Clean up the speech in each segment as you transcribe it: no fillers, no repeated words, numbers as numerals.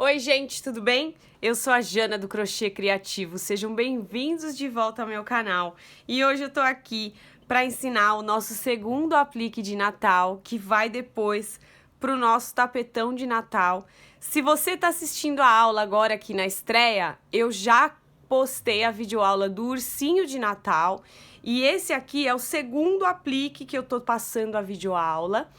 Oi, gente, tudo bem? Eu sou a Jana do Crochê Criativo. Sejam bem-vindos de volta ao meu canal. E hoje eu tô aqui para ensinar o nosso segundo aplique de Natal, que vai depois pro nosso tapetão de Natal. Se você tá assistindo a aula agora aqui na estreia, eu já postei a videoaula do ursinho de Natal. E esse aqui é o segundo aplique que eu tô passando a videoaula.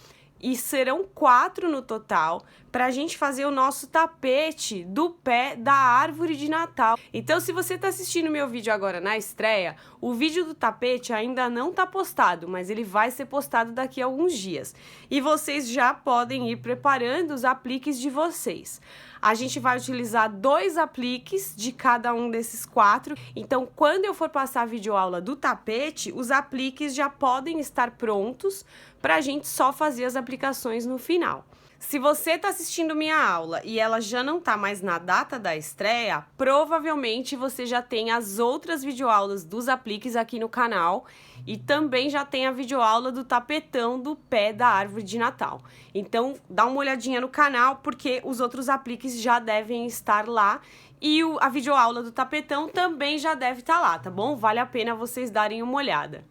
E serão 4 no total, para a gente fazer o nosso tapete do pé da árvore de Natal. Então, se você está assistindo meu vídeo agora na estreia, o vídeo do tapete ainda não está postado, mas ele vai ser postado daqui a alguns dias. E vocês já podem ir preparando os apliques de vocês. A gente vai utilizar 2 apliques de cada um desses 4. Então, quando eu for passar a videoaula do tapete, os apliques já podem estar prontos para a gente só fazer as aplicações no final. Se você está assistindo minha aula e ela já não está mais na data da estreia, provavelmente você já tem as outras videoaulas dos apliques aqui no canal e também já tem a videoaula do tapetão do pé da árvore de Natal. Então, dá uma olhadinha no canal porque os outros apliques já devem estar lá e a videoaula do tapetão também já deve estar lá, tá bom? Vale a pena vocês darem uma olhada.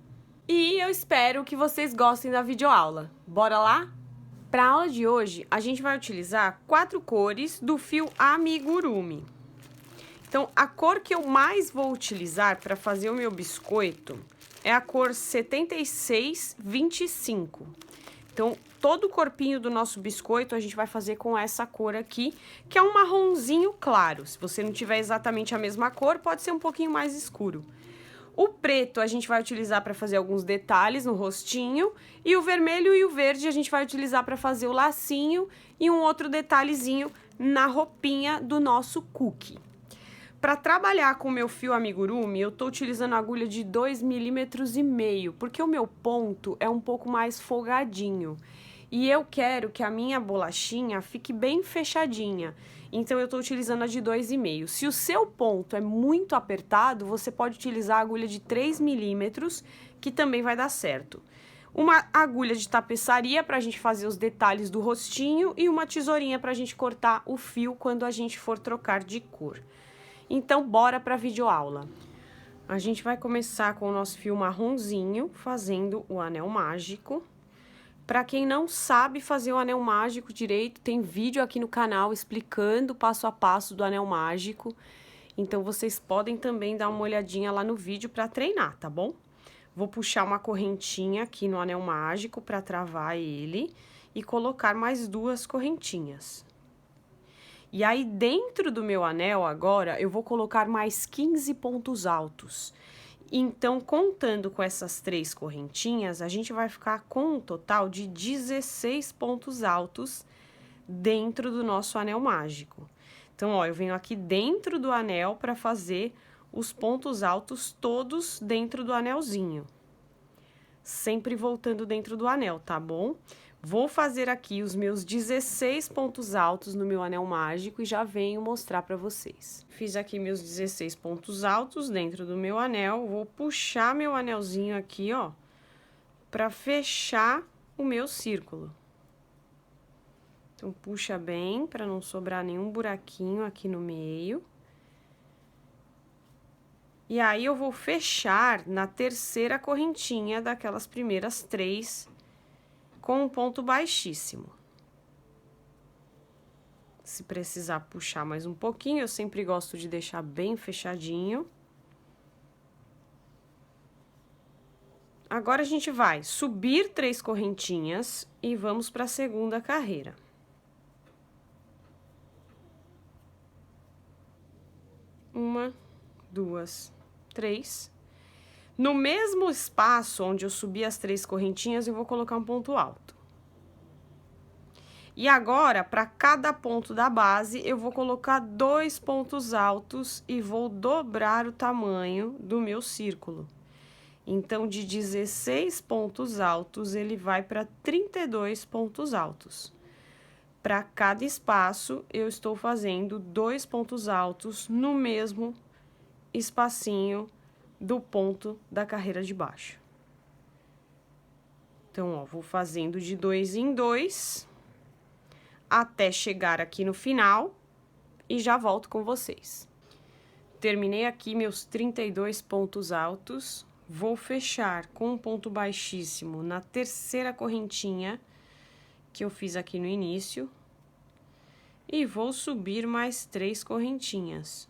E eu espero que vocês gostem da videoaula. Bora lá? Para a aula de hoje, a gente vai utilizar 4 cores do fio amigurumi. Então, a cor que eu mais vou utilizar para fazer o meu biscoito é a cor 7625. Então, todo o corpinho do nosso biscoito a gente vai fazer com essa cor aqui, que é um marronzinho claro. Se você não tiver exatamente a mesma cor, pode ser um pouquinho mais escuro. O preto a gente vai utilizar para fazer alguns detalhes no rostinho e o vermelho e o verde a gente vai utilizar para fazer o lacinho e um outro detalhezinho na roupinha do nosso cookie. Para trabalhar com o meu fio amigurumi, eu tô utilizando agulha de 2,5 mm, porque o meu ponto é um pouco mais folgadinho. E eu quero que a minha bolachinha fique bem fechadinha. Então, eu tô utilizando a de 2,5. Se o seu ponto é muito apertado, você pode utilizar a agulha de 3 mm, que também vai dar certo. Uma agulha de tapeçaria pra gente fazer os detalhes do rostinho e uma tesourinha pra gente cortar o fio quando a gente for trocar de cor. Então, bora pra videoaula. A gente vai começar com o nosso fio marronzinho, fazendo o anel mágico. Para quem não sabe fazer o anel mágico direito, tem vídeo aqui no canal explicando passo a passo do anel mágico. Então, vocês podem também dar uma olhadinha lá no vídeo para treinar, tá bom? Vou puxar uma correntinha aqui no anel mágico para travar ele e colocar mais 2 correntinhas. E aí, dentro do meu anel agora, eu vou colocar mais 15 pontos altos. Então, contando com essas 3 correntinhas, a gente vai ficar com um total de 16 pontos altos dentro do nosso anel mágico. Então, ó, eu venho aqui dentro do anel para fazer os pontos altos todos dentro do anelzinho. Sempre voltando dentro do anel, tá bom? Vou fazer aqui os meus 16 pontos altos no meu anel mágico e já venho mostrar para vocês. Fiz aqui meus 16 pontos altos dentro do meu anel, vou puxar meu anelzinho aqui, ó, para fechar o meu círculo. Então, puxa bem, para não sobrar nenhum buraquinho aqui no meio. E aí, eu vou fechar na terceira correntinha daquelas primeiras 3 com um ponto baixíssimo. Se precisar puxar mais um pouquinho, eu sempre gosto de deixar bem fechadinho. Agora, a gente vai subir 3 correntinhas e vamos para a segunda carreira. Uma, 2, 3. No mesmo espaço onde eu subi as 3 correntinhas, eu vou colocar um ponto alto. E agora, para cada ponto da base, eu vou colocar 2 pontos altos e vou dobrar o tamanho do meu círculo. Então, de 16 pontos altos, ele vai para 32 pontos altos. Para cada espaço, eu estou fazendo 2 pontos altos no mesmo espacinho do ponto da carreira de baixo. Então, ó, vou fazendo de 2 em 2, até chegar aqui no final, e já volto com vocês. Terminei aqui meus 32 pontos altos, vou fechar com um ponto baixíssimo na terceira correntinha que eu fiz aqui no início e vou subir mais 3 correntinhas.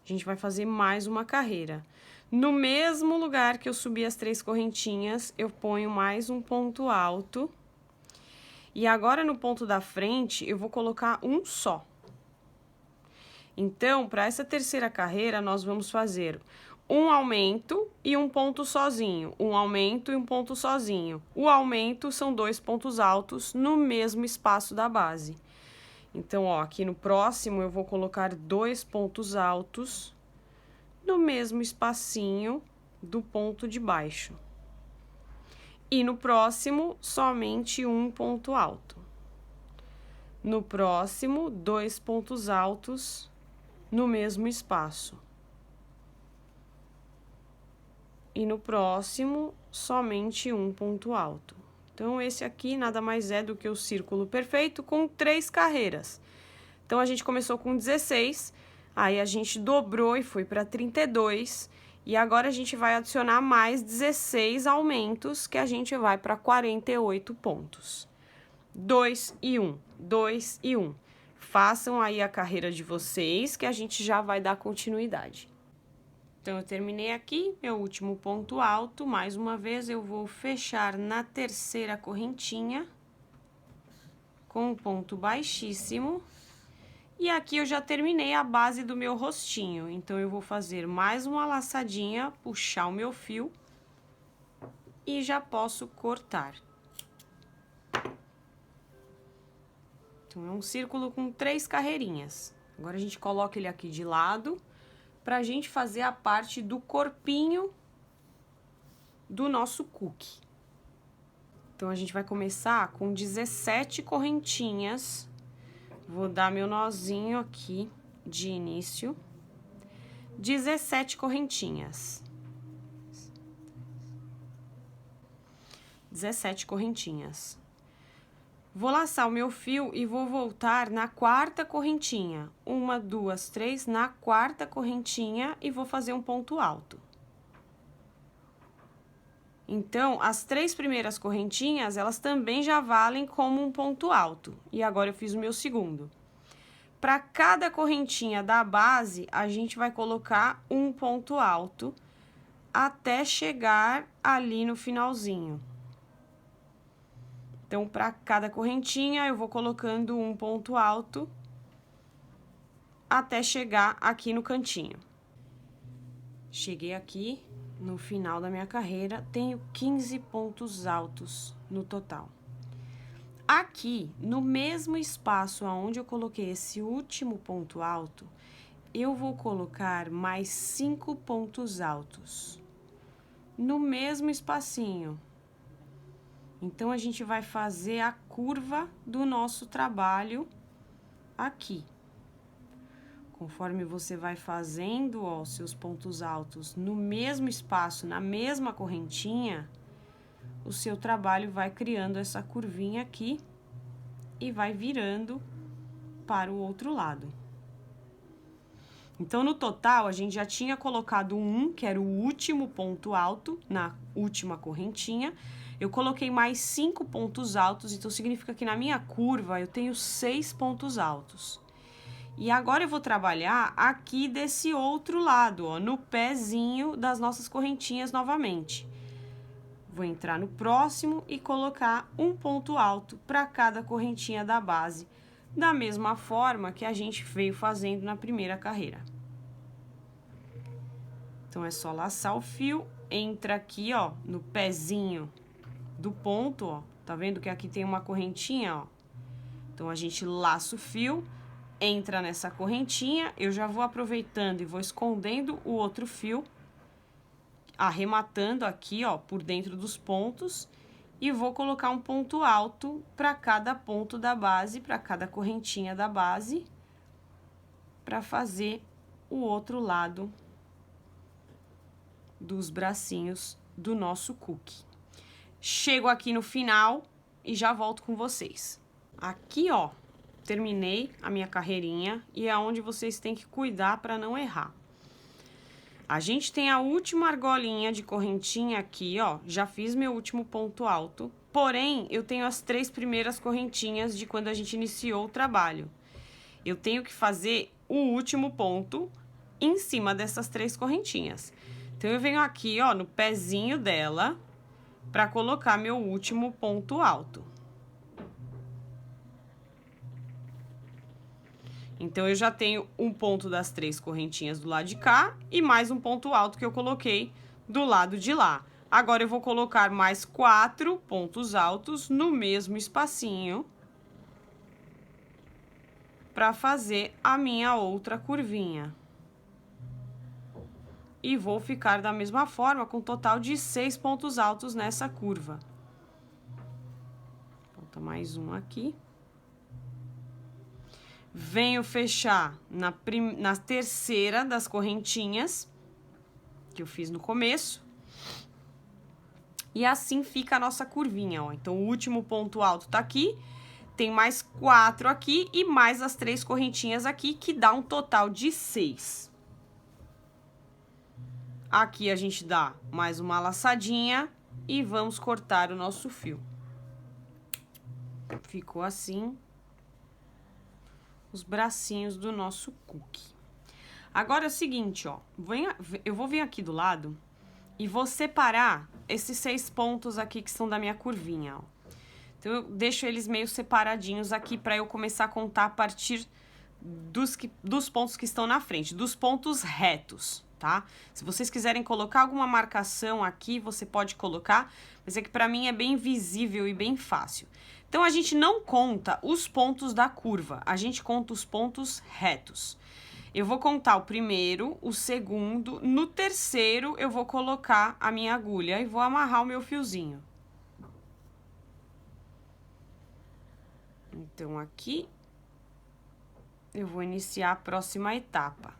A gente vai fazer mais uma carreira. No mesmo lugar que eu subi as 3 correntinhas, eu ponho mais um ponto alto. E agora, no ponto da frente, eu vou colocar um só. Então, para essa terceira carreira, nós vamos fazer um aumento e um ponto sozinho. Um aumento e um ponto sozinho. O aumento são 2 pontos altos no mesmo espaço da base. Então, ó, aqui no próximo, eu vou colocar 2 pontos altos no mesmo espacinho do ponto de baixo. E no próximo, somente um ponto alto. No próximo, 2 pontos altos no mesmo espaço. E no próximo, somente um ponto alto. Então, esse aqui nada mais é do que o círculo perfeito com 3 carreiras. Então, a gente começou com 16, aí a gente dobrou e foi para 32, e agora a gente vai adicionar mais 16 aumentos, que a gente vai para 48 pontos. 2 e 1, 2 e 1. Façam aí a carreira de vocês, que a gente já vai dar continuidade. Então, eu terminei aqui, meu último ponto alto. Mais uma vez, eu vou fechar na terceira correntinha com um ponto baixíssimo. E aqui eu já terminei a base do meu rostinho. Então, eu vou fazer mais uma laçadinha, puxar o meu fio e já posso cortar. Então, é um círculo com 3 carreirinhas. Agora, a gente coloca ele aqui de lado pra gente fazer a parte do corpinho do nosso cookie. Então, a gente vai começar com 17 correntinhas. Vou dar meu nozinho aqui de início. 17 correntinhas. 17 correntinhas. Vou laçar o meu fio e vou voltar na quarta correntinha. 1, 2, 3, na quarta correntinha e vou fazer um ponto alto. Então, as 3 primeiras correntinhas, elas também já valem como um ponto alto. E agora eu fiz o meu segundo. Para cada correntinha da base, a gente vai colocar um ponto alto até chegar ali no finalzinho. Então, para cada correntinha, eu vou colocando um ponto alto até chegar aqui no cantinho. Cheguei aqui no final da minha carreira, tenho 15 pontos altos no total. Aqui, no mesmo espaço onde eu coloquei esse último ponto alto, eu vou colocar mais 5 pontos altos. No mesmo espacinho. Então, a gente vai fazer a curva do nosso trabalho aqui. Conforme você vai fazendo, ó, seus pontos altos no mesmo espaço, na mesma correntinha, o seu trabalho vai criando essa curvinha aqui e vai virando para o outro lado. Então, no total, a gente já tinha colocado um, que era o último ponto alto na última correntinha. Eu coloquei mais 5 pontos altos, então significa que na minha curva eu tenho 6 pontos altos. E agora eu vou trabalhar aqui desse outro lado, ó, no pezinho das nossas correntinhas novamente. Vou entrar no próximo e colocar um ponto alto para cada correntinha da base, da mesma forma que a gente veio fazendo na primeira carreira. Então, é só laçar o fio, entra aqui, ó, no pezinho do ponto, ó, tá vendo que aqui tem uma correntinha, ó? Então, a gente laça o fio, entra nessa correntinha, eu já vou aproveitando e vou escondendo o outro fio, arrematando aqui, ó, por dentro dos pontos, e vou colocar um ponto alto para cada ponto da base, para cada correntinha da base, para fazer o outro lado dos bracinhos do nosso cookie. Chego aqui no final e já volto com vocês. Aqui, ó, terminei a minha carreirinha e é onde vocês têm que cuidar para não errar. A gente tem a última argolinha de correntinha aqui, ó, já fiz meu último ponto alto, porém, eu tenho as 3 primeiras correntinhas de quando a gente iniciou o trabalho. Eu tenho que fazer o último ponto em cima dessas 3 correntinhas. Então, eu venho aqui, ó, no pezinho dela, para colocar meu último ponto alto. Então, eu já tenho um ponto das 3 correntinhas do lado de cá e mais um ponto alto que eu coloquei do lado de lá. Agora, eu vou colocar mais 4 pontos altos no mesmo espacinho para fazer a minha outra curvinha. E vou ficar da mesma forma com um total de 6 pontos altos nessa curva. Falta mais um aqui. Venho fechar na terceira das correntinhas que eu fiz no começo. E assim fica a nossa curvinha, ó. Então, o último ponto alto tá aqui, tem mais 4 aqui e mais as 3 correntinhas aqui, que dá um total de 6. Aqui a gente dá mais uma laçadinha e vamos cortar o nosso fio. Ficou assim os bracinhos do nosso cookie. Agora é o seguinte, ó, eu vou vir aqui do lado e vou separar esses 6 pontos aqui que são da minha curvinha, ó. Então, eu deixo eles meio separadinhos aqui para eu começar a contar a partir dos pontos que estão na frente, dos pontos retos, tá? Se vocês quiserem colocar alguma marcação aqui, você pode colocar, mas é que para mim é bem visível e bem fácil. Então, a gente não conta os pontos da curva, a gente conta os pontos retos. Eu vou contar o primeiro, o segundo, no terceiro eu vou colocar a minha agulha e vou amarrar o meu fiozinho. Então, aqui eu vou iniciar a próxima etapa.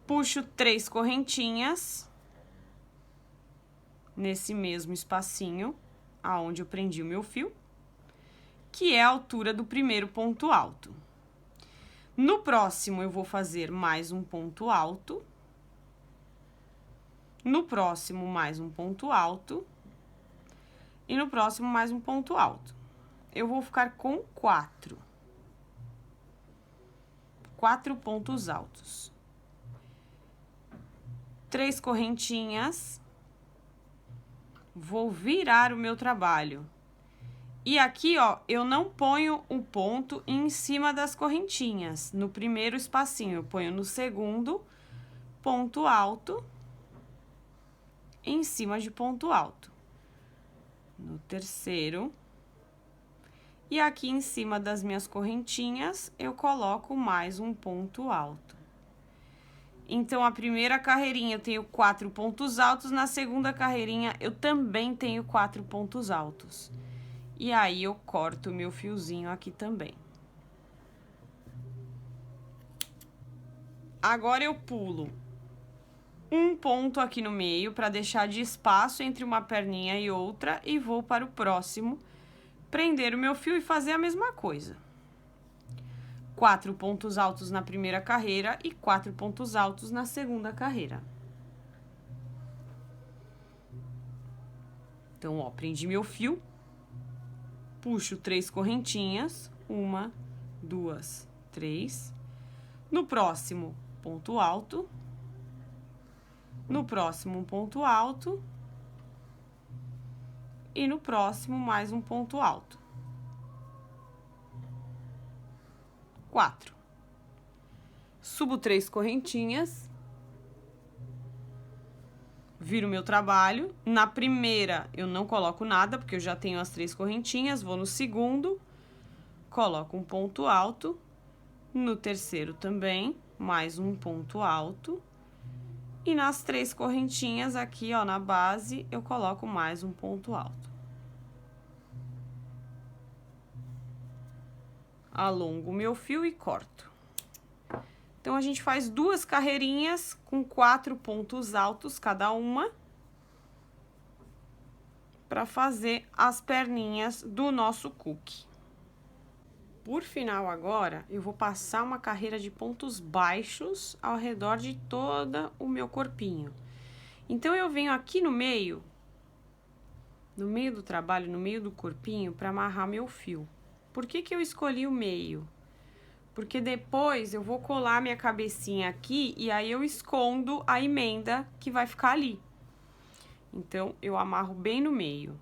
Puxo 3 correntinhas nesse mesmo espacinho aonde eu prendi o meu fio, que é a altura do primeiro ponto alto. No próximo, eu vou fazer mais um ponto alto. No próximo, mais um ponto alto. E no próximo, mais um ponto alto. Eu vou ficar com 4 pontos altos. 3 correntinhas. Vou virar o meu trabalho. E aqui, ó, eu não ponho o ponto em cima das correntinhas. No primeiro espacinho, eu ponho no segundo ponto alto, em cima de ponto alto. No terceiro. E aqui em cima das minhas correntinhas, eu coloco mais um ponto alto. Então, a primeira carreirinha eu tenho 4 pontos altos, na segunda carreirinha eu também tenho 4 pontos altos. E aí, eu corto o meu fiozinho aqui também. Agora, eu pulo um ponto aqui no meio para deixar de espaço entre uma perninha e outra e vou para o próximo, prender o meu fio e fazer a mesma coisa. 4 pontos altos na primeira carreira e 4 pontos altos na segunda carreira. Então, ó, prendi meu fio, puxo 3 correntinhas, 1, 2, 3. No próximo, ponto alto. No próximo, um ponto alto. E no próximo, mais um ponto alto. 4. Subo 3 correntinhas. Viro meu trabalho. Na primeira, eu não coloco nada, porque eu já tenho as 3 correntinhas. Vou no segundo, coloco um ponto alto. No terceiro também, mais um ponto alto. E nas 3 correntinhas aqui, ó, na base, eu coloco mais um ponto alto. Alongo o meu fio e corto. Então, a gente faz 2 carreirinhas com 4 pontos altos cada uma. para fazer as perninhas do nosso cookie. Por final agora, eu vou passar uma carreira de pontos baixos ao redor de todo o meu corpinho. Então, eu venho aqui no meio do trabalho, no meio do corpinho, para amarrar meu fio. Por que que eu escolhi o meio? Porque depois eu vou colar minha cabecinha aqui e aí eu escondo a emenda que vai ficar ali. Então, eu amarro bem no meio.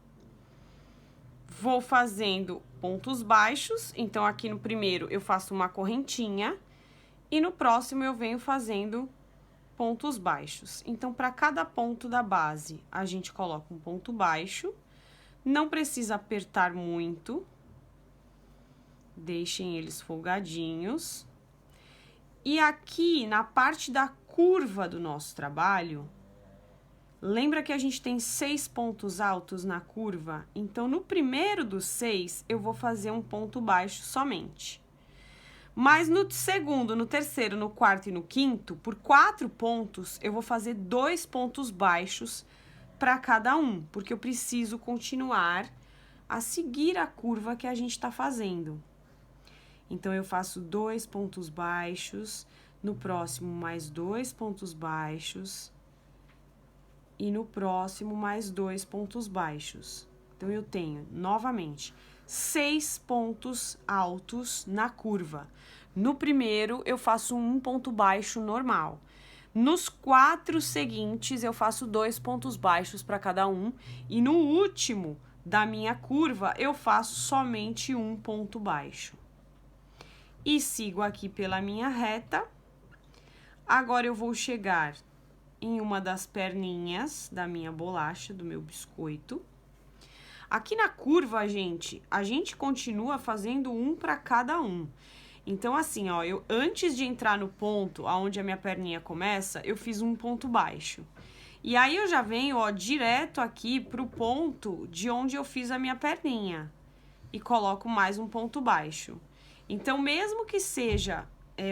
Vou fazendo pontos baixos, então aqui no primeiro eu faço uma correntinha e no próximo eu venho fazendo pontos baixos. Então, para cada ponto da base, a gente coloca um ponto baixo, não precisa apertar muito. Deixem eles folgadinhos. E aqui, na parte da curva do nosso trabalho, lembra que a gente tem 6 pontos altos na curva? Então, no primeiro dos 6, eu vou fazer um ponto baixo somente. Mas no segundo, no terceiro, no quarto e no quinto, por 4 pontos, eu vou fazer 2 pontos baixos para cada um, porque eu preciso continuar a seguir a curva que a gente está fazendo. Então, eu faço 2 pontos baixos, no próximo mais 2 pontos baixos e no próximo mais 2 pontos baixos. Então, eu tenho, novamente, 6 pontos altos na curva. No primeiro, eu faço um ponto baixo normal. Nos 4 seguintes, eu faço 2 pontos baixos para cada um e no último da minha curva, eu faço somente um ponto baixo. E sigo aqui pela minha reta. Agora, eu vou chegar em uma das perninhas da minha bolacha, do meu biscoito. Aqui na curva, a gente continua fazendo um para cada um. Então, assim, ó, antes de entrar no ponto aonde a minha perninha começa, eu fiz um ponto baixo. E aí, eu já venho, ó, direto aqui pro ponto de onde eu fiz a minha perninha. E coloco mais um ponto baixo. Então, mesmo que seja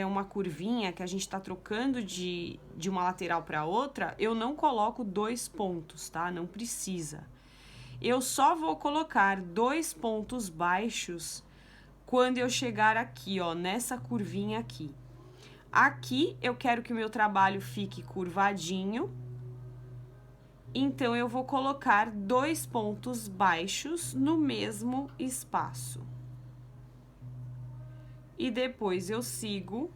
uma curvinha que a gente tá trocando de uma lateral para outra, eu não coloco 2 pontos, tá? Não precisa. Eu só vou colocar 2 pontos baixos quando eu chegar aqui, ó, nessa curvinha aqui. Aqui, eu quero que o meu trabalho fique curvadinho. Então, eu vou colocar 2 pontos baixos no mesmo espaço. E depois eu sigo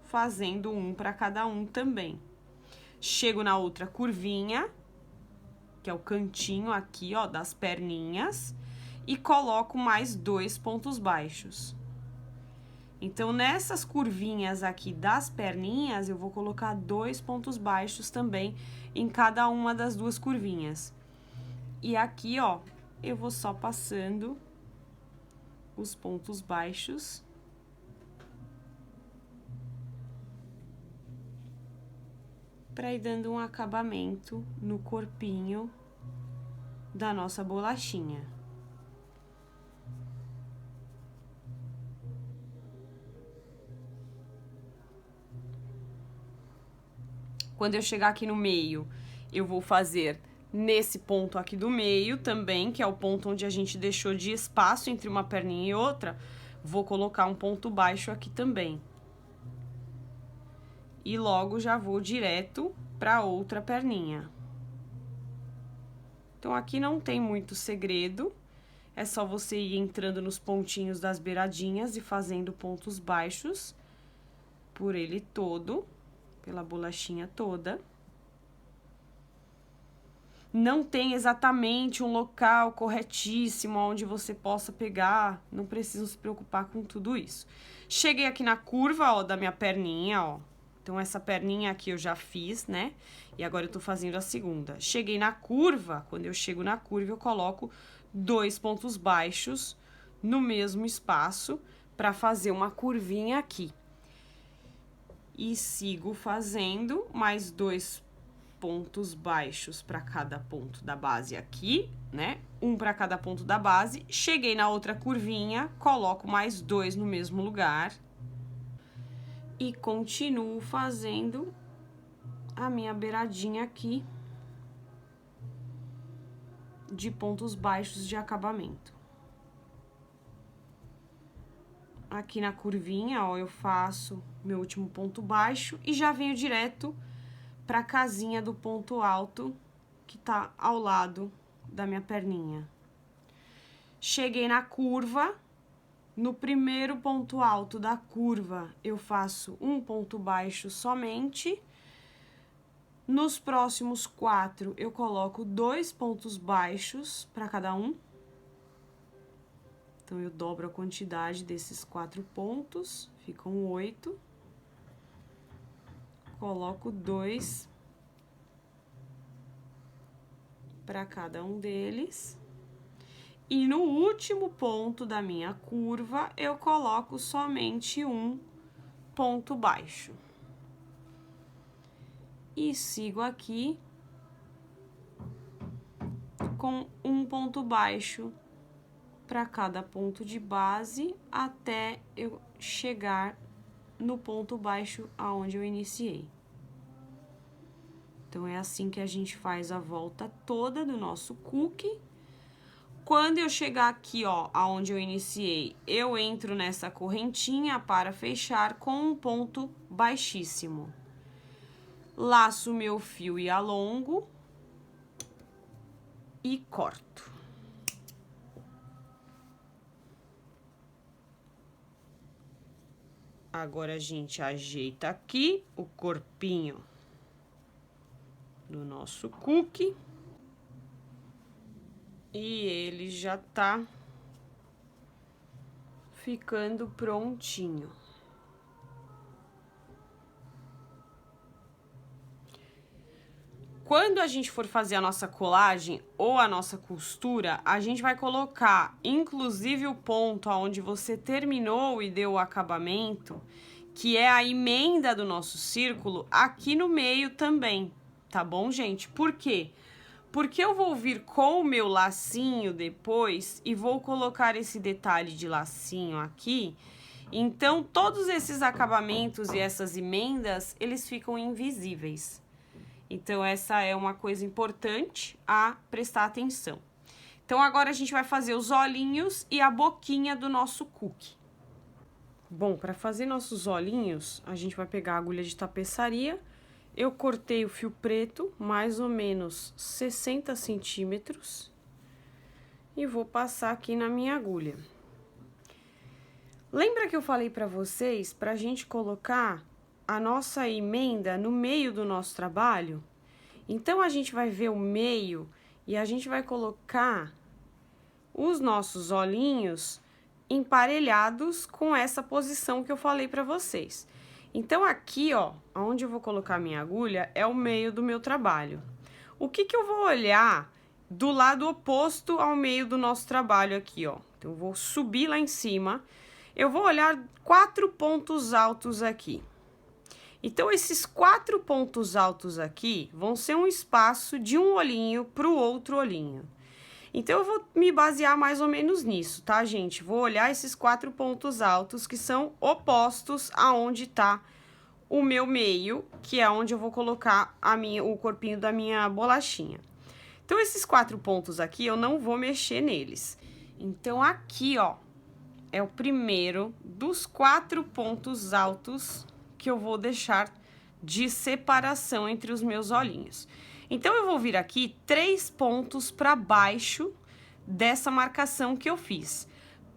fazendo um para cada um também. Chego na outra curvinha, que é o cantinho aqui, ó, das perninhas, e coloco mais 2 pontos baixos. Então, nessas curvinhas aqui das perninhas, eu vou colocar 2 pontos baixos também em cada uma das 2 curvinhas. E aqui, ó, eu vou só passando os pontos baixos. Para ir dando um acabamento no corpinho da nossa bolachinha. Quando eu chegar aqui no meio, eu vou fazer nesse ponto aqui do meio também, que é o ponto onde a gente deixou de espaço entre uma perninha e outra, vou colocar um ponto baixo aqui também. E logo já vou direto para outra perninha. Então, aqui não tem muito segredo, é só você ir entrando nos pontinhos das beiradinhas e fazendo pontos baixos por ele todo, pela bolachinha toda. Não tem exatamente um local corretíssimo onde você possa pegar, não precisa se preocupar com tudo isso. Cheguei aqui na curva, ó, da minha perninha, ó. Então, essa perninha aqui eu já fiz, né? E agora eu tô fazendo a segunda. Cheguei na curva, quando eu chego na curva, eu coloco 2 pontos baixos no mesmo espaço para fazer uma curvinha aqui. E sigo fazendo mais 2 pontos baixos para cada ponto da base aqui, né? Um para cada ponto da base. Cheguei na outra curvinha, coloco mais 2 no mesmo lugar. E continuo fazendo a minha beiradinha aqui de pontos baixos de acabamento. Aqui na curvinha, ó, eu faço meu último ponto baixo e já venho direto pra casinha do ponto alto que tá ao lado da minha perninha. Cheguei na curva, no primeiro ponto alto da curva eu faço um ponto baixo somente. Nos próximos 4 eu coloco 2 pontos baixos para cada um. Então, eu dobro a quantidade desses 4 pontos, ficam 8. Coloco 2 para cada um deles. E no último ponto da minha curva, eu coloco somente um ponto baixo. E sigo aqui com um ponto baixo para cada ponto de base, até eu chegar no ponto baixo aonde eu iniciei. Então, é assim que a gente faz a volta toda do nosso cookie. Quando eu chegar aqui, ó, aonde eu iniciei, eu entro nessa correntinha para fechar com um ponto baixíssimo. Laço meu fio e alongo e corto. Agora, a gente ajeita aqui o corpinho do nosso cookie. E ele já tá ficando prontinho. Quando a gente for fazer a nossa colagem ou a nossa costura, a gente vai colocar, inclusive, o ponto onde você terminou e deu o acabamento, que é a emenda do nosso círculo, aqui no meio também, tá bom, gente? Por quê? Porque eu vou vir com o meu lacinho depois e vou colocar esse detalhe de lacinho aqui. Então, todos esses acabamentos e essas emendas, eles ficam invisíveis. Então, essa é uma coisa importante a prestar atenção. Então, agora a gente vai fazer os olhinhos e a boquinha do nosso cookie. Bom, para fazer nossos olhinhos, a gente vai pegar a agulha de tapeçaria. Eu cortei o fio preto, mais ou menos 60 centímetros. E vou passar aqui na minha agulha. Lembra que eu falei para vocês pra gente colocar a nossa emenda no meio do nosso trabalho? Então, a gente vai ver o meio e a gente vai colocar os nossos olhinhos emparelhados com essa posição que eu falei para vocês. Então, aqui, ó, onde eu vou colocar a minha agulha, é o meio do meu trabalho. O que que eu vou olhar do lado oposto ao meio do nosso trabalho aqui, ó? Então, eu vou subir lá em cima. Eu vou olhar 4 pontos altos aqui. Então, esses 4 pontos altos aqui vão ser um espaço de um olhinho para o outro olhinho. Então, eu vou me basear mais ou menos nisso, tá, gente? Vou olhar esses 4 pontos altos que são opostos aonde tá o meu meio, que é onde eu vou colocar o corpinho da minha bolachinha. Então, esses 4 pontos aqui, eu não vou mexer neles. Então, aqui, ó, é o primeiro dos 4 pontos altos que eu vou deixar de separação entre os meus olhinhos. Então, eu vou vir aqui 3 pontos para baixo dessa marcação que eu fiz.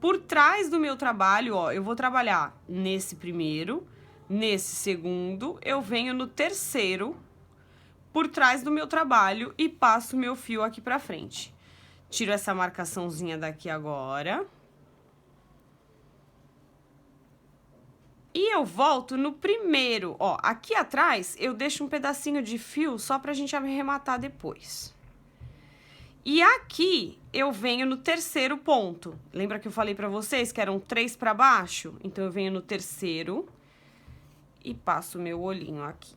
Por trás do meu trabalho, ó, eu vou trabalhar nesse primeiro, nesse segundo, eu venho no terceiro, por trás do meu trabalho e passo o meu fio aqui pra frente. Tiro essa marcaçãozinha daqui agora. E eu volto no primeiro, ó, aqui atrás eu deixo um pedacinho de fio só pra gente arrematar depois. E aqui eu venho no terceiro ponto. Lembra que eu falei pra vocês que eram 3 pra baixo? Então, eu venho no terceiro e passo o meu olhinho aqui.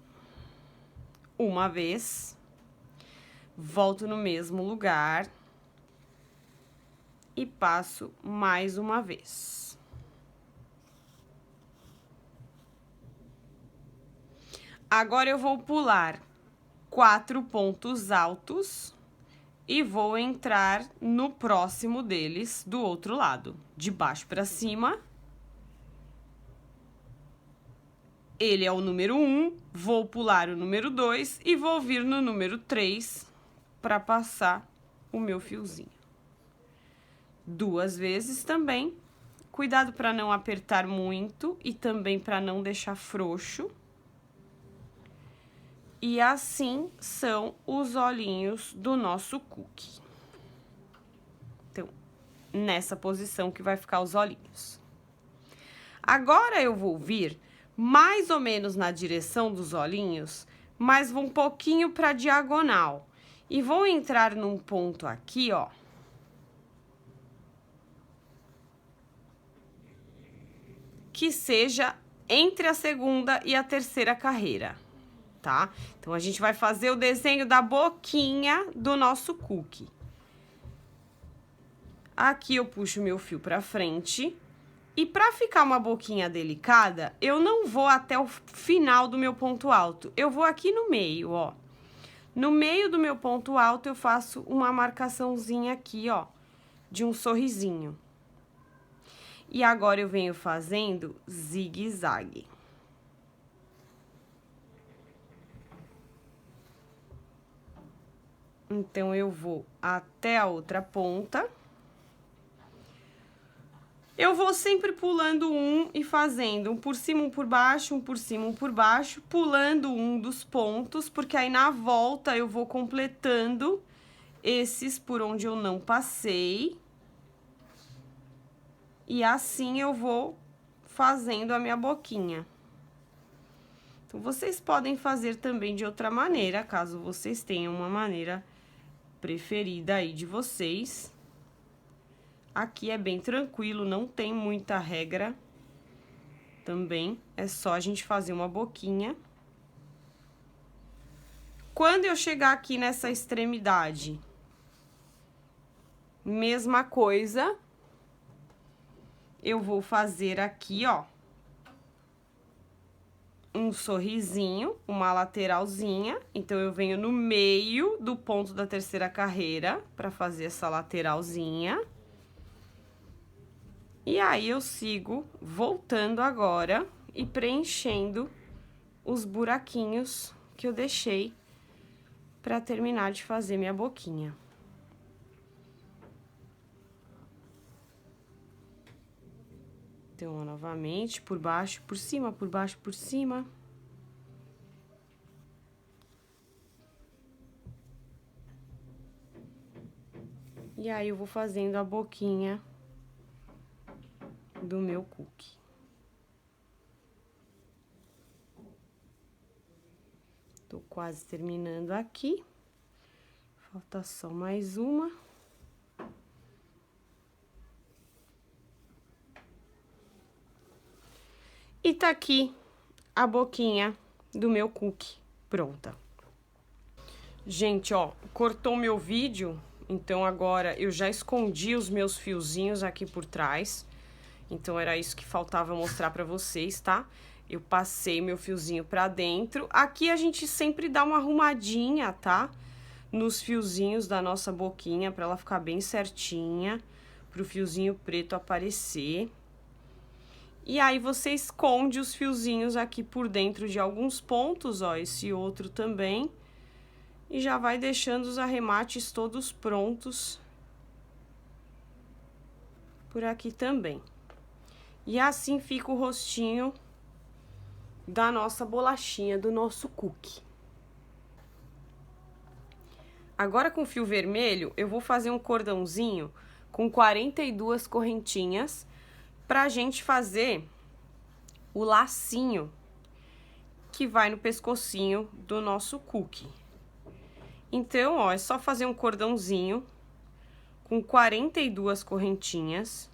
Uma vez. Volto no mesmo lugar. E passo mais uma vez. Agora, eu vou pular 4 pontos altos e vou entrar no próximo deles do outro lado, de baixo para cima. Ele é o número 1, vou pular o número 2 e vou vir no número 3 para passar o meu fiozinho. 2 vezes também. Cuidado para não apertar muito e também para não deixar frouxo. E assim são os olhinhos do nosso cookie. Então, nessa posição que vai ficar os olhinhos. Agora eu vou vir mais ou menos na direção dos olhinhos, mas vou um pouquinho para diagonal. E vou entrar num ponto aqui, ó. Que seja entre a segunda e a terceira carreira, tá? Então, a gente vai fazer o desenho da boquinha do nosso cookie. Aqui eu puxo meu fio pra frente. E pra ficar uma boquinha delicada, eu não vou até o final do meu ponto alto. Eu vou aqui no meio, ó. No meio do meu ponto alto, eu faço uma marcaçãozinha aqui, ó, de um sorrisinho. E agora eu venho fazendo zigue-zague. Então, eu vou até a outra ponta. Eu vou sempre pulando um e fazendo um por cima, um por baixo, um por cima, um por baixo, pulando um dos pontos, porque aí na volta eu vou completando esses por onde eu não passei. E assim eu vou fazendo a minha boquinha. Então, vocês podem fazer também de outra maneira, caso vocês tenham uma maneira preferida aí de vocês. Aqui é bem tranquilo, não tem muita regra também, é só a gente fazer uma boquinha. Quando eu chegar aqui nessa extremidade, mesma coisa, eu vou fazer aqui, ó, um sorrisinho, uma lateralzinha. Então, eu venho no meio do ponto da terceira carreira para fazer essa lateralzinha. E aí, eu sigo voltando agora e preenchendo os buraquinhos que eu deixei para terminar de fazer minha boquinha. Então, ó, novamente, por baixo, por cima, por baixo, por cima. E aí, eu vou fazendo a boquinha do meu cookie. Tô quase terminando aqui. Falta só mais uma. E tá aqui a boquinha do meu cookie pronta. Gente, ó, cortou meu vídeo, então agora eu já escondi os meus fiozinhos aqui por trás. Então, era isso que faltava mostrar pra vocês, tá? Eu passei meu fiozinho pra dentro. Aqui a gente sempre dá uma arrumadinha, tá? Nos fiozinhos da nossa boquinha, pra ela ficar bem certinha, pro fiozinho preto aparecer. E aí, você esconde os fiozinhos aqui por dentro de alguns pontos, ó, esse outro também. E já vai deixando os arremates todos prontos por aqui também. E assim fica o rostinho da nossa bolachinha, do nosso cookie. Agora, com fio vermelho, eu vou fazer um cordãozinho com 42 correntinhas pra gente fazer o lacinho que vai no pescocinho do nosso cookie. Então, ó, é só fazer um cordãozinho com 42 correntinhas.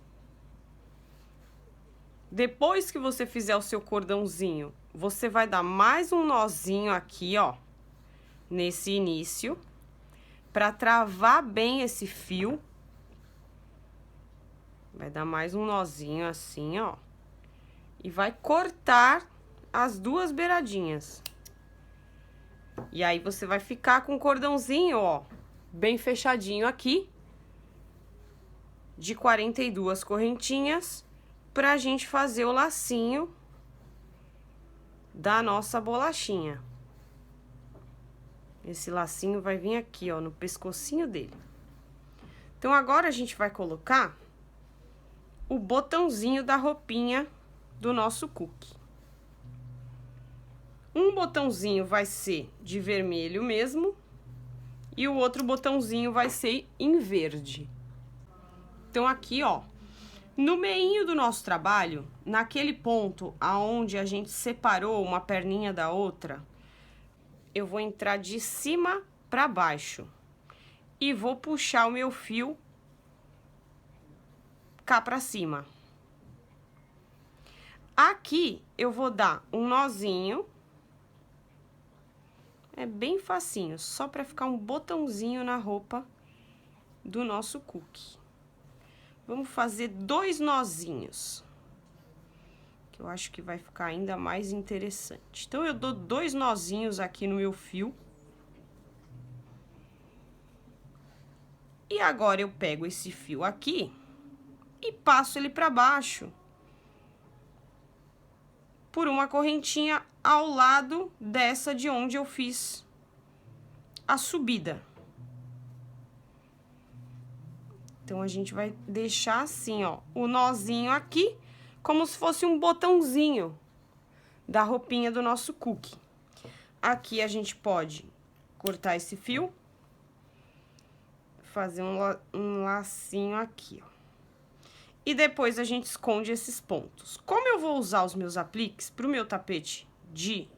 Depois que você fizer o seu cordãozinho, você vai dar mais um nozinho aqui, ó, nesse início, pra travar bem esse fio. Vai dar mais um nozinho assim, ó, e vai cortar as duas beiradinhas. E aí, você vai ficar com o cordãozinho, ó, bem fechadinho aqui, de 42 correntinhas, pra gente fazer o lacinho da nossa bolachinha. Esse lacinho vai vir aqui, ó, no pescocinho dele. Então, agora a gente vai colocar o botãozinho da roupinha do nosso cookie. Um botãozinho vai ser de vermelho mesmo, e o outro botãozinho vai ser em verde. Então, aqui, ó, no meinho do nosso trabalho, naquele ponto aonde a gente separou uma perninha da outra, eu vou entrar de cima para baixo e vou puxar o meu fio cá para cima. Aqui eu vou dar um nozinho, é bem facinho, só para ficar um botãozinho na roupa do nosso cookie. Vamos fazer 2 nozinhos, que eu acho que vai ficar ainda mais interessante. Então, eu dou 2 nozinhos aqui no meu fio. E agora eu pego esse fio aqui e passo ele para baixo por uma correntinha ao lado dessa de onde eu fiz a subida. Então, a gente vai deixar assim, ó, o nozinho aqui, como se fosse um botãozinho da roupinha do nosso cookie. Aqui a gente pode cortar esse fio, fazer um lacinho aqui, ó. E depois a gente esconde esses pontos. Como eu vou usar os meus apliques pro meu tapete de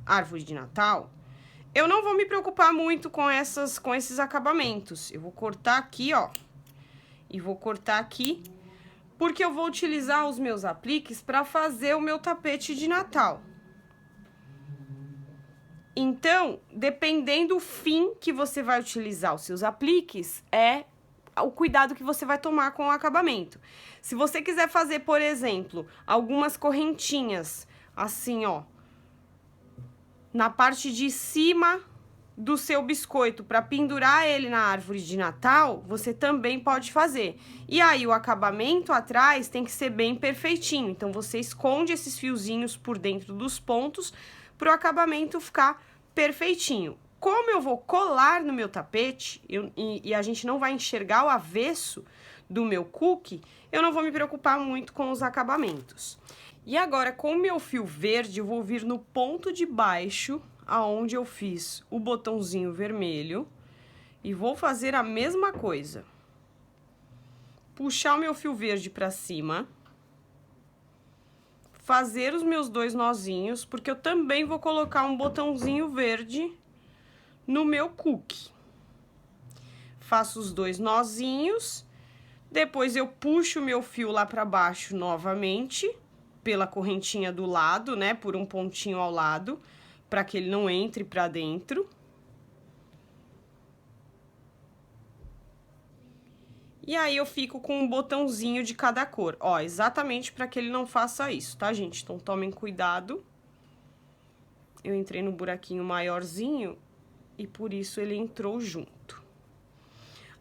árvore de Natal, eu não vou me preocupar muito com esses acabamentos. Eu vou cortar aqui, ó, e vou cortar aqui, porque eu vou utilizar os meus apliques para fazer o meu tapete de Natal. Então, dependendo do fim que você vai utilizar os seus apliques, é o cuidado que você vai tomar com o acabamento. Se você quiser fazer, por exemplo, algumas correntinhas, assim, ó, na parte de cima do seu biscoito, para pendurar ele na árvore de Natal, você também pode fazer. E aí, o acabamento atrás tem que ser bem perfeitinho. Então, você esconde esses fiozinhos por dentro dos pontos, para o acabamento ficar perfeitinho. Como eu vou colar no meu tapete, e a gente não vai enxergar o avesso do meu cookie, eu não vou me preocupar muito com os acabamentos. E agora, com o meu fio verde, eu vou vir no ponto de baixo, aonde eu fiz o botãozinho vermelho, e vou fazer a mesma coisa. Puxar o meu fio verde para cima, fazer os meus 2 nozinhos, porque eu também vou colocar um botãozinho verde no meu cookie. Faço os 2 nozinhos, depois eu puxo o meu fio lá para baixo novamente, pela correntinha do lado, né, por um pontinho ao lado, para que ele não entre para dentro. E aí, eu fico com um botãozinho de cada cor, ó, exatamente para que ele não faça isso, tá, gente? Então, tomem cuidado. Eu entrei no buraquinho maiorzinho e por isso ele entrou junto.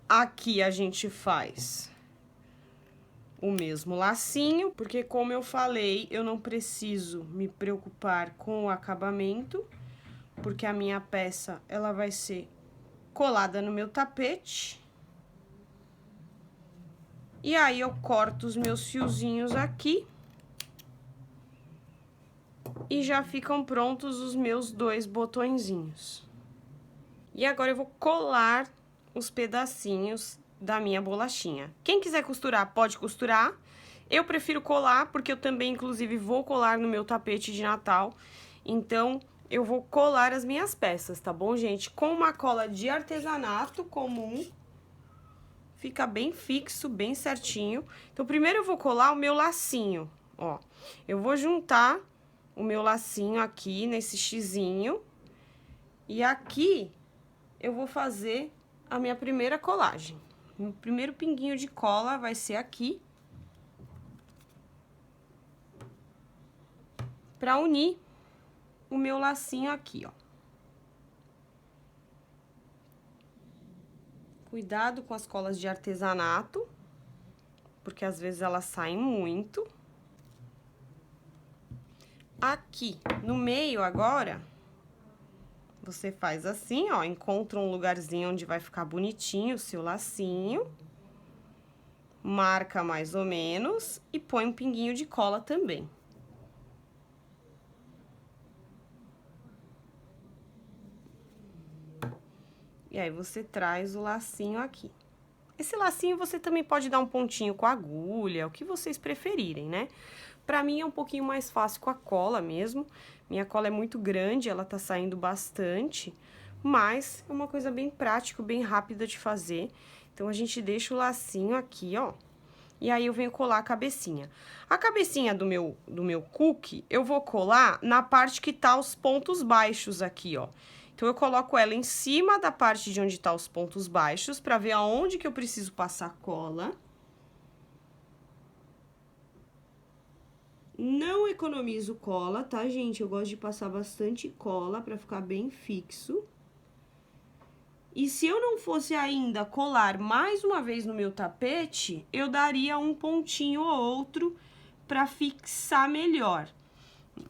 Aqui a gente faz o mesmo lacinho, porque como eu falei, eu não preciso me preocupar com o acabamento, porque a minha peça, ela vai ser colada no meu tapete. E aí, eu corto os meus fiozinhos aqui. E já ficam prontos os meus 2 botõezinhos. E agora, eu vou colar os pedacinhos da minha bolachinha. Quem quiser costurar, pode costurar. Eu prefiro colar, porque eu também, inclusive, vou colar no meu tapete de Natal. Então, eu vou colar as minhas peças, tá bom, gente? Com uma cola de artesanato comum. Fica bem fixo, bem certinho. Então, primeiro eu vou colar o meu lacinho, ó. Eu vou juntar o meu lacinho aqui nesse xizinho. E aqui eu vou fazer a minha primeira colagem. O primeiro pinguinho de cola vai ser aqui. Pra unir o meu lacinho aqui, ó. Cuidado com as colas de artesanato, porque às vezes elas saem muito. Aqui no meio agora, você faz assim, ó, encontra um lugarzinho onde vai ficar bonitinho o seu lacinho. Marca mais ou menos e põe um pinguinho de cola também. E aí, você traz o lacinho aqui. Esse lacinho você também pode dar um pontinho com a agulha, o que vocês preferirem, né? Pra mim é um pouquinho mais fácil com a cola mesmo. Minha cola é muito grande, ela tá saindo bastante, mas é uma coisa bem prática, bem rápida de fazer. Então, a gente deixa o lacinho aqui, ó. E aí, eu venho colar a cabecinha. A cabecinha do meu cookie, eu vou colar na parte que tá os pontos baixos aqui, ó. Então, eu coloco ela em cima da parte de onde tá os pontos baixos, pra ver aonde que eu preciso passar cola. Não economizo cola, tá, gente? Eu gosto de passar bastante cola pra ficar bem fixo. E se eu não fosse ainda colar mais uma vez no meu tapete, eu daria um pontinho ou outro pra fixar melhor.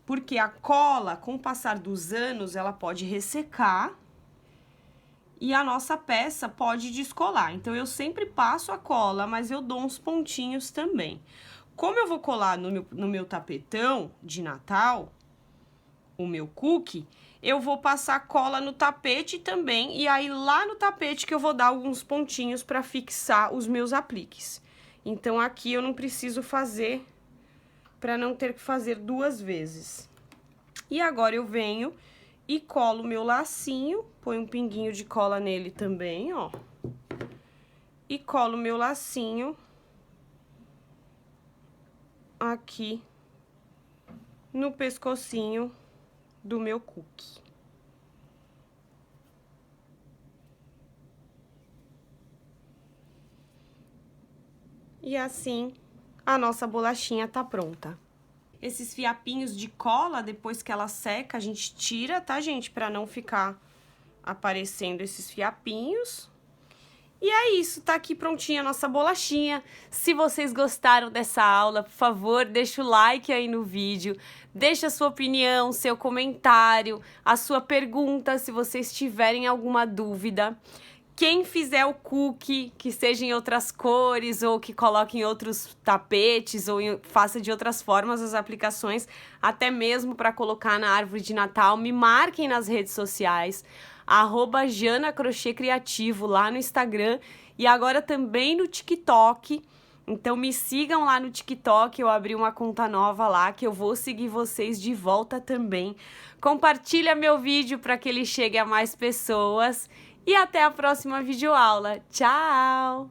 Porque a cola, com o passar dos anos, ela pode ressecar e a nossa peça pode descolar. Então, eu sempre passo a cola, mas eu dou uns pontinhos também. Como eu vou colar no meu tapetão de Natal, o meu cookie, eu vou passar cola no tapete também, e aí lá no tapete que eu vou dar alguns pontinhos para fixar os meus apliques. Então, aqui eu não preciso fazer, para não ter que fazer duas vezes. E agora eu venho e colo o meu lacinho, põe um pinguinho de cola nele também, ó. E colo o meu lacinho aqui no pescocinho do meu cookie. E assim, a nossa bolachinha tá pronta. Esses fiapinhos de cola, depois que ela seca, a gente tira, tá, gente? Pra não ficar aparecendo esses fiapinhos. E é isso, tá aqui prontinha a nossa bolachinha. Se vocês gostaram dessa aula, por favor, deixa o like aí no vídeo. Deixa a sua opinião, seu comentário, a sua pergunta, se vocês tiverem alguma dúvida. Quem fizer o cookie, que seja em outras cores, ou que coloque em outros tapetes, ou faça de outras formas as aplicações, até mesmo para colocar na árvore de Natal, me marquem nas redes sociais, @JanaCrochê Criativo lá no Instagram e agora também no TikTok. Então, me sigam lá no TikTok, eu abri uma conta nova lá, que eu vou seguir vocês de volta também. Compartilha meu vídeo para que ele chegue a mais pessoas. E até a próxima videoaula. Tchau!